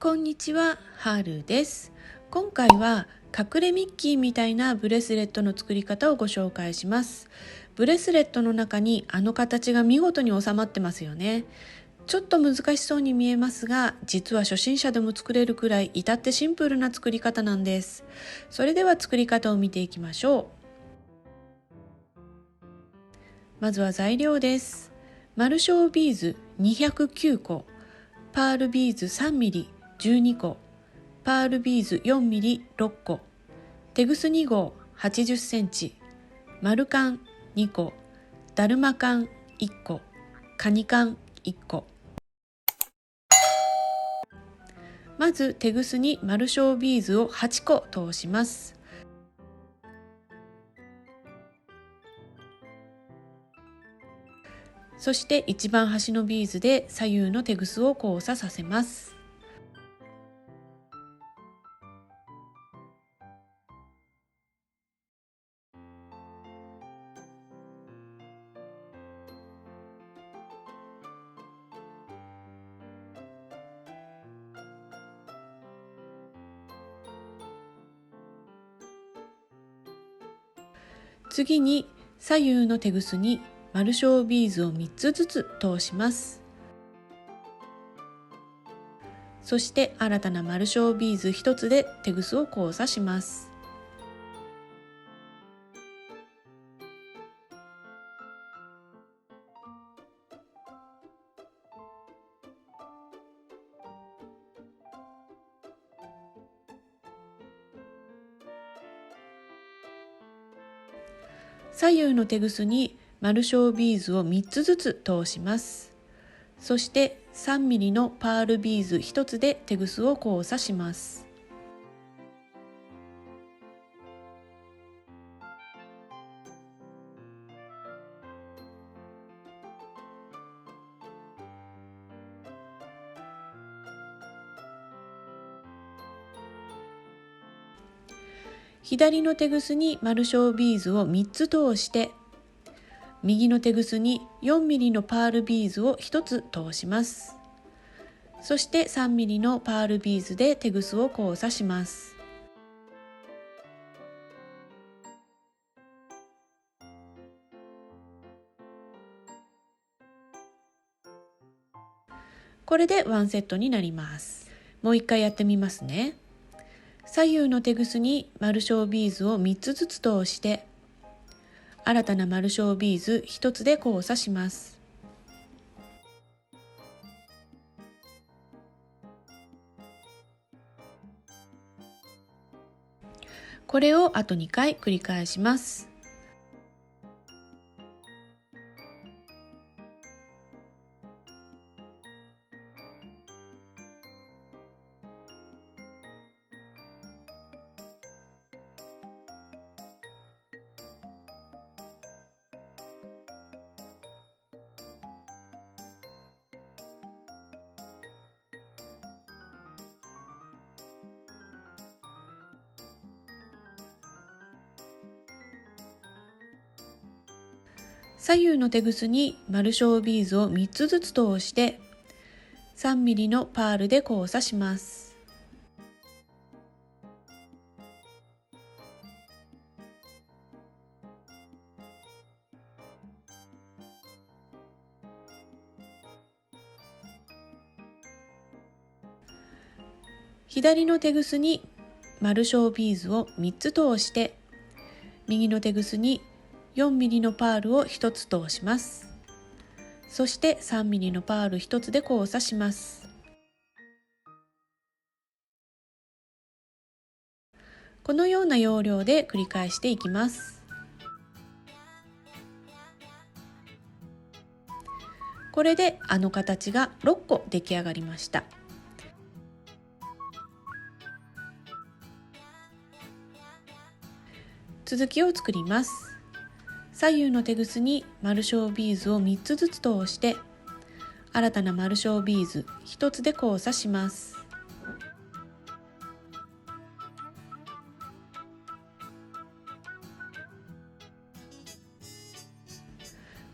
こんにちは、はるです。今回は隠れミッキーみたいなブレスレットの作り方をご紹介します。ブレスレットの中にあの形が見事に収まってますよね。ちょっと難しそうに見えますが、実は初心者でも作れるくらい至ってシンプルな作り方なんです。それでは作り方を見ていきましょう。まずは材料です。マルショービーズ209個、パールビーズ 3mm12 個、パールビーズ 4mm6 個、テグス2号80センチ、丸缶2個、だるま缶1個、カニ缶1個。まずテグスにマルショービーズを8個通します。そして一番端のビーズで左右のテグスを交差させます。次に左右のテグスにマルショービーズを3つずつ通します。そして新たなマルショービーズ1つでテグスを交差します。左右のテグスにマルショービーズを3つずつ通します。そして 3mm のパールビーズ1つでテグスを交差します。左のテグスにマルショービーズを3つ通して、右のテグスに 4mm のパールビーズを1つ通します。そして 3mm のパールビーズでテグスを交差します。これでワンセットになります。もう一回やってみますね。左右のテグスにマルショービーズを3つずつ通して、新たなマルショービーズ1つで交差します。これをあと2回繰り返します。左右のテグスにマルショービーズを3つずつ通して 3mm のパールで交差します。左のテグスにマルショービーズを3つ通して右のテグスに 4mm のパールを1つ通します。そして 3mm のパール1つで交差します。このような要領で繰り返していきます。これであの形が6個出来上がりました。続きを作ります。左右のテグスにマルショービーズを3つずつ通して新たなマルショービーズ1つで交差します。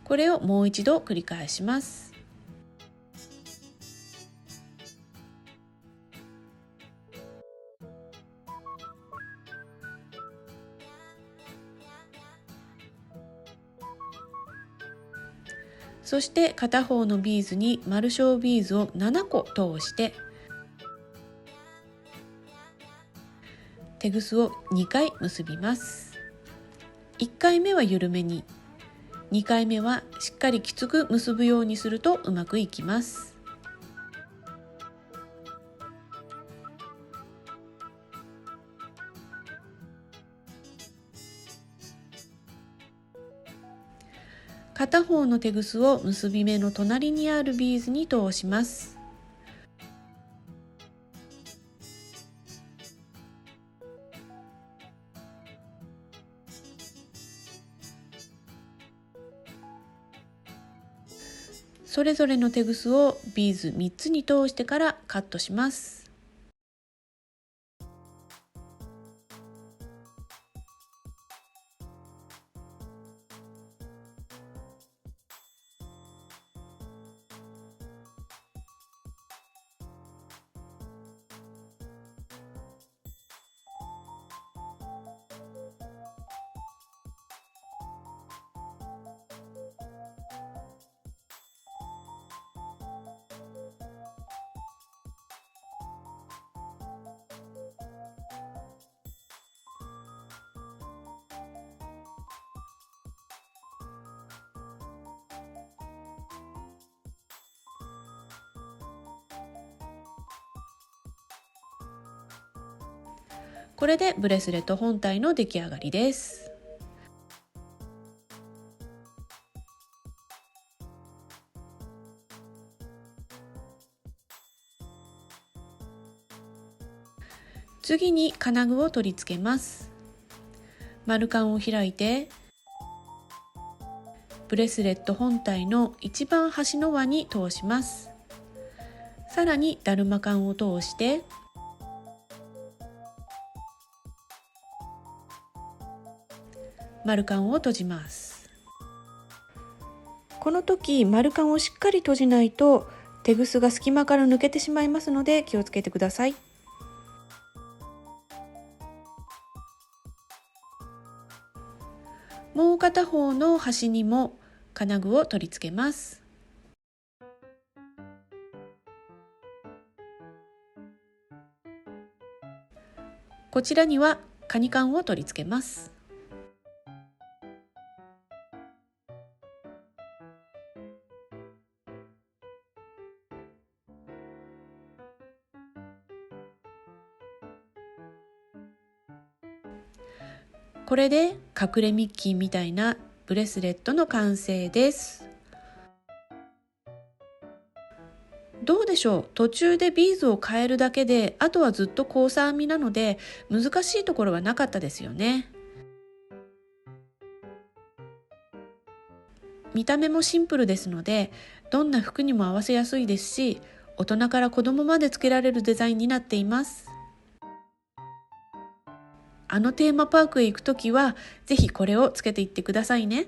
これをもう一度繰り返します。そして片方のビーズに丸小ビーズを7個通してテグスを2回結びます。1回目は緩めに、2回目はしっかりきつく結ぶようにするとうまくいきます。片方のテグスを結び目の隣にあるビーズに通します。それぞれのテグスをビーズ3つに通してからカットします。これでブレスレット本体の出来上がりです。次に金具を取り付けます。丸カンを開いてブレスレット本体の一番端の輪に通します。さらにだるまカンを通して丸カンを閉じます。この時丸カンをしっかり閉じないとテグスが隙間から抜けてしまいますので気をつけてください。もう片方の端にも金具を取り付けます。こちらにはカニカンを取り付けます。これで隠れミッキーみたいなブレスレットの完成です。どうでしょう、途中でビーズを変えるだけであとはずっと交差編みなので難しいところはなかったですよね。見た目もシンプルですのでどんな服にも合わせやすいですし、大人から子供までつけられるデザインになっています。テーマパークへ行くときはぜひこれをつけていってくださいね。